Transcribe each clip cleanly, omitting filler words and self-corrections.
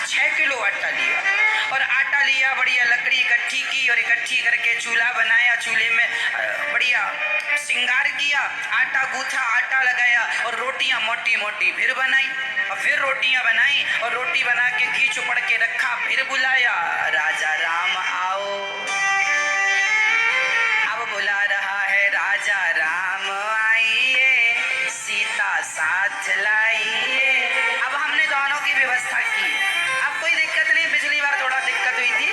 6 kilo आटा लिया और आटा लिया, बढ़िया लकड़ी इकट्ठी की और इकट्ठी करके चूल्हा बनाया, चूल्हे में बढ़िया श्रृंगार किया, आटा गूथा, आटा लगाया और रोटियां मोटी मोटी फिर बनाई और फिर रोटियां बनाई और रोटी बना के घी चुपड़ के रखा, फिर बुलाया राजा राम आओ। अब बुला रहा है राजा राम आइए, सीता साथ लाइए। अब हमने दोनों की व्यवस्था की, अब कोई दिक्कत नहीं। पिछली बार थोड़ा दिक्कत हुई थी,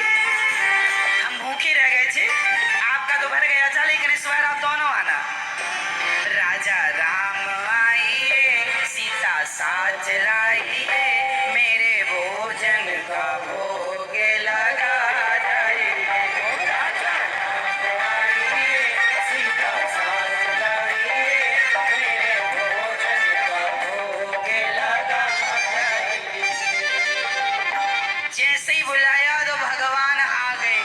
हम भूखे रह गए थे, आपका तो भर गया था, लेकिन इस बार आप दोनों आना। राजा राम आइए, सीता साथ लाइए, मेरे भोजन का भोग लगा जाए। राजा राम आइए, सीता साथ लाइए, मेरे भोजन का भोग लगा जाए। जैसे ही बुलाया तो भगवान आ गए,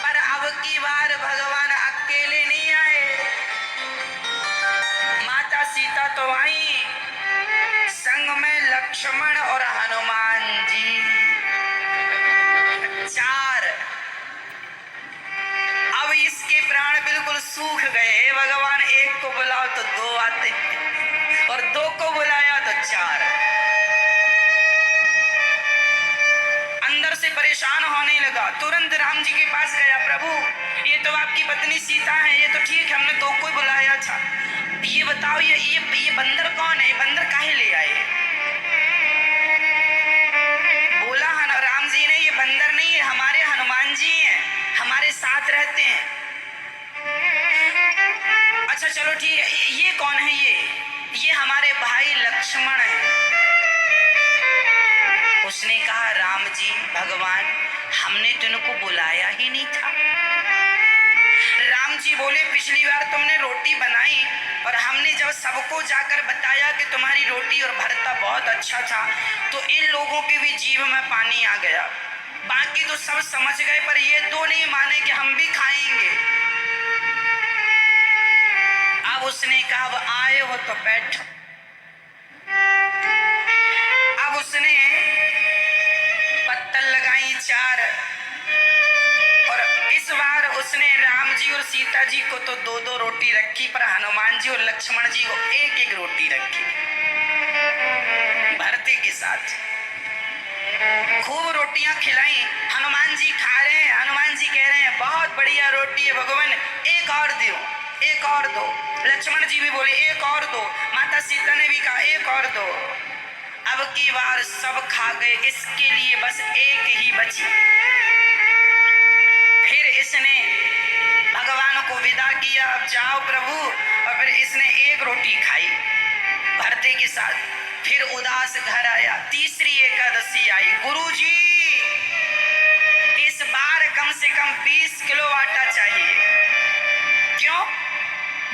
पर अब की बार भगवान अकेले नहीं आए, माता सीता तो आई, संग में लक्ष्मण और हनुमान जी, 4। अब इसके प्राण बिल्कुल सूख गए। भगवान एक को बुलाओ तो 2 आते और 2 को बुलाया तो 4। अंदर से परेशान होने लगा, तुरंत राम जी के पास गया, प्रभु ये तो आपकी पत्नी सीता है, ये तो ठीक है, हमने 2 को बुलाया था, ये बताओ ये बंदर कौन है, ये बंदर काहे ले आए? बोला राम जी ने, ये बंदर नहीं है, हमारे हनुमान जी हैं, हमारे साथ रहते हैं। अच्छा चलो ठीक है, ये कौन है? ये हमारे भाई लक्ष्मण है। उसने कहा राम जी, भगवान हमने तुमको बुलाया ही नहीं था। राम जी बोले पिछली बार तुमने रोटी बनाई और हमने जब सबको जाकर बताया कि तुम्हारी रोटी और भरता बहुत अच्छा था, तो इन लोगों के भी जीभ में पानी आ गया। बाकी तो सब समझ गए, पर ये 2 नहीं माने कि हम भी खाएंगे। अब उसने कहा अब आए हो तो बैठो। अब उसने पत्तल लगाई 4 और इस बार उसने राम जी और सीता जी को तो 2-2 रोटी रखी, पर हनुमान जी और लक्ष्मण जी को 1-1 रोटी रखी भरते के साथ। खूब रोटियां खिलाई, हनुमान जी खा रहे हैं, हनुमान जी कह रहे हैं बहुत बढ़िया रोटी है भगवान, एक और दो, एक और दो। लक्ष्मण जी भी बोले एक और दो, माता सीता ने भी कहा एक और दो। अब की बार सब खा गए, इसके लिए बस 1 ही बची। फिर इसने भगवान को विदा किया, अब जाओ प्रभु, और फिर इसने 1 रोटी खाई भरते के साथ, फिर उदास घर आया। तीसरी एकादशी आई, गुरुजी इस बार कम से कम 20 किलो आटा चाहिए। क्यों?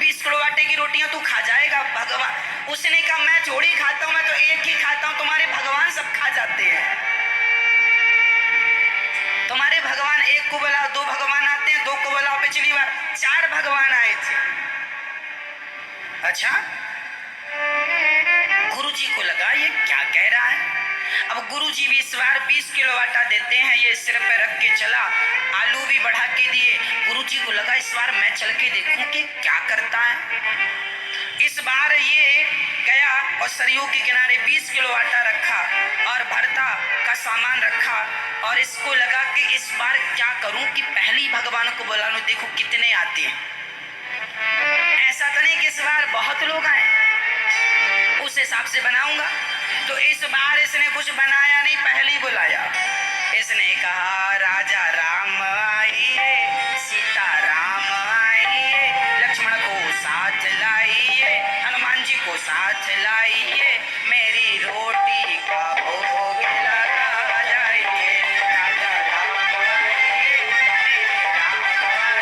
20 किलो आटे की रोटियां तू खा जाएगा? भगवान उसने कहा मैं थोड़ी खाता हूं, मैं तो 1 ही खाता हूं, तुम्हारे भगवान सब खा जाते हैं। तुम्हारे भगवान 1 को बुलाओ, 2 भगवान आते हैं, 2 को बुलाओ। पिछली बार 4 भगवान आए थे। अच्छा, गुरुजी को लगा ये क्या कह रहा है। अब गुरुजी भी इस बार 20 किलो आटा देते हैं, ये सिर पे रख के चला, आलू भी बढ़ा के दिए। गुरुजी को लगा इस बार मैं चल के देखूं कि क्या करता है। इस बार ये गया और सरयू के किनारे 20 किलो आटा रखा और भरता का सामान रखा, और इसको लगा कि इस बार क्या करूं कि पहली भगवान को बुला लूं, देखो कितने आते हैं। ऐसा तो नहीं कि इस बार बहुत लोग आए, उस हिसाब से बनाऊंगा। तो इस बार इसने कुछ बनाया नहीं, पहले ही बुलाया। इसने कहा राजा राम आइए, सीता राम आइए, लक्ष्मण को साथ लाइए, हनुमान जी को साथ लाइए, मेरी रोटी का भोग लगा जाइए। राजा राम आइए,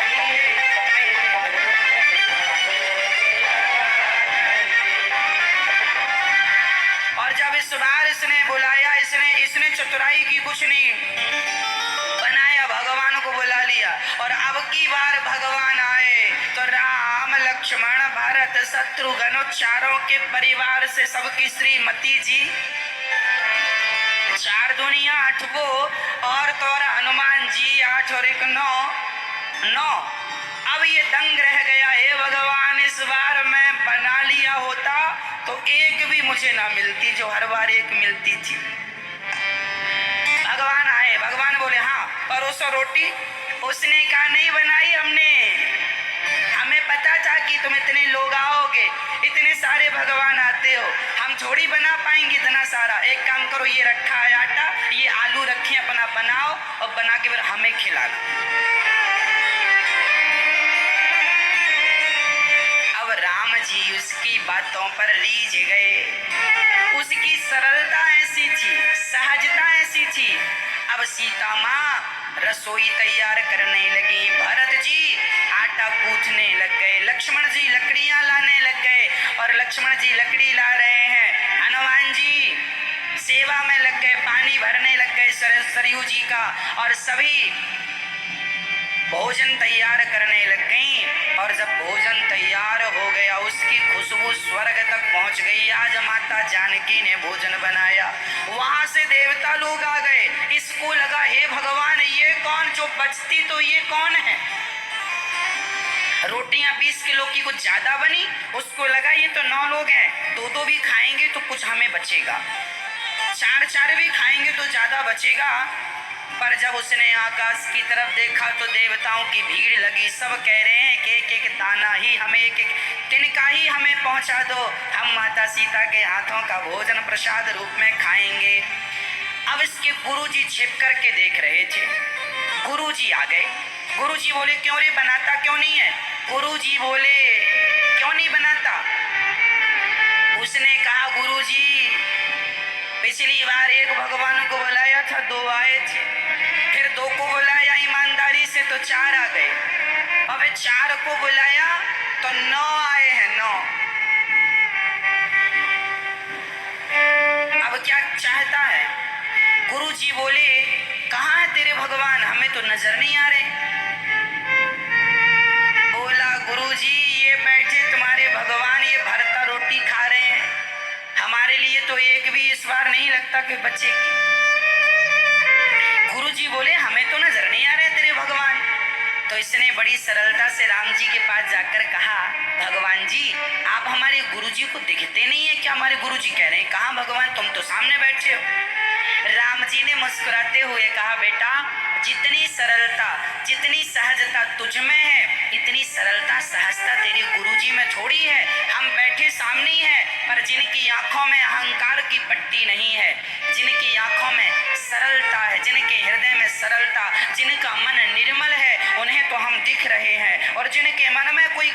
मेरे राम आइए, और जब इस बार इसने बुलाया, इसने चतुराई की, कुछ नहीं बनाया, भगवान को बुला लिया। और अब की बार भगवान आए तो राम लक्ष्मण भरत शत्रुघ्न चारों के परिवार से सबकी श्रीमती जी 4 दुनिया 8 वो और तोरा हनुमान जी 8 और 1 9 9। अब ये दंग रह गया, हे भगवान इस बार मैं बना लिया होता तो एक भी मुझे ना मिलती जो हर बार एक मिलती थी। भगवान आए, भगवान बोले हाँ परोसो रोटी। उसने कहा नहीं बनाई हमने, हमें पता था कि तुम इतने लोग आओगे, इतने सारे भगवान आते हो, हम थोड़ी बना पाएंगे इतना सारा। एक काम करो, ये रखा है आटा, ये आलू रखे अपना बनाओ और बना के फिर हमें खिलाना। अब राम जी उसकी बातों पर रीझ गए, उसकी सरलता ऐसी थी, सहजता ऐसी थी। अब सीता माँ रसोई तैयार करने लगी, भरत जी आटा गूंथने लग गए, लक्ष्मण जी लकड़ियां लाने लग गए और लक्ष्मण जी लकड़ी ला रहे हैं, हनुमान जी सेवा में लग गए, पानी भरने लग गए सरयू जी का, और सभी भोजन तैयार करने लग गई। और जब भोजन तैयार हो गया, उसकी खुशबू स्वर्ग तक पहुंच गई। आज माता जानकी ने भोजन बनाया, वहां से देवता लोग आ गए। इसको लगा हे भगवान ये कौन, जो बचती तो ये कौन है। रोटियां 20 किलो की कुछ ज्यादा बनी, उसको लगा ये तो 9 लोग हैं, 2-2 भी खाएंगे तो कुछ हमें बचेगा, 4-4 भी खाएंगे तो ज्यादा बचेगा। पर जब उसने आकाश की तरफ देखा तो देवताओं की भीड़ लगी, सब कह रहे हैं कि एक एक दाना ही हमें, एक एक तिनका ही हमें पहुंचा दो, हम माता सीता के हाथों का भोजन प्रसाद रूप में खाएंगे। अब इसके गुरुजी छिप करके देख रहे थे, गुरुजी आ गए। गुरुजी बोले क्यों रे बनाता क्यों नहीं है। गुरुजी बोले क्यों नहीं बनाता। उसने कहा गुरुजी पिछली बार एक भगवान को बुलाया था, 2 आए थे, फिर 2 को बुलाया ईमानदारी से तो 4 आ गए, अब 4 को बुलाया तो 9 आए हैं, 9। अब क्या चाहता है। गुरुजी बोले कहाँ है तेरे भगवान, हमें तो नजर नहीं आ रहे। बोला गुरुजी ये बैठे तुम्हारे भगवान, ये भरता रोटी खा रहे हैं, हमारे लिए तो एक भी इस बार नहीं लगता कि बचेगी। गुरुजी बोले हमें तो नजर नहीं आ रहे तेरे भगवान। तो इसने बड़ी सरलता से राम जी के पास जाकर कहा भगवान जी आप हमारे गुरुजी को दिखते नहीं है क्या। हमारे गुरुजी कह रहे हैं कहाँ भगवान, तुम तो सामने बैठे हो। राम जी ने मुस्कुराते हुए कहा बेटा जितनी सरलता जितनी सहजता तुझ में है, इतनी सरलता सहजता तेरे गुरुजी में थोड़ी है। हम बैठे सामने ही है, पर जिनकी आंखों में अहंकार की पट्टी नहीं है, जिनकी आंखों में सरलता है, जिनके हृदय में सरलता, जिनका मन निर्मल है, उन्हें तो हम दिख रहे हैं। और जिनके मन में कोई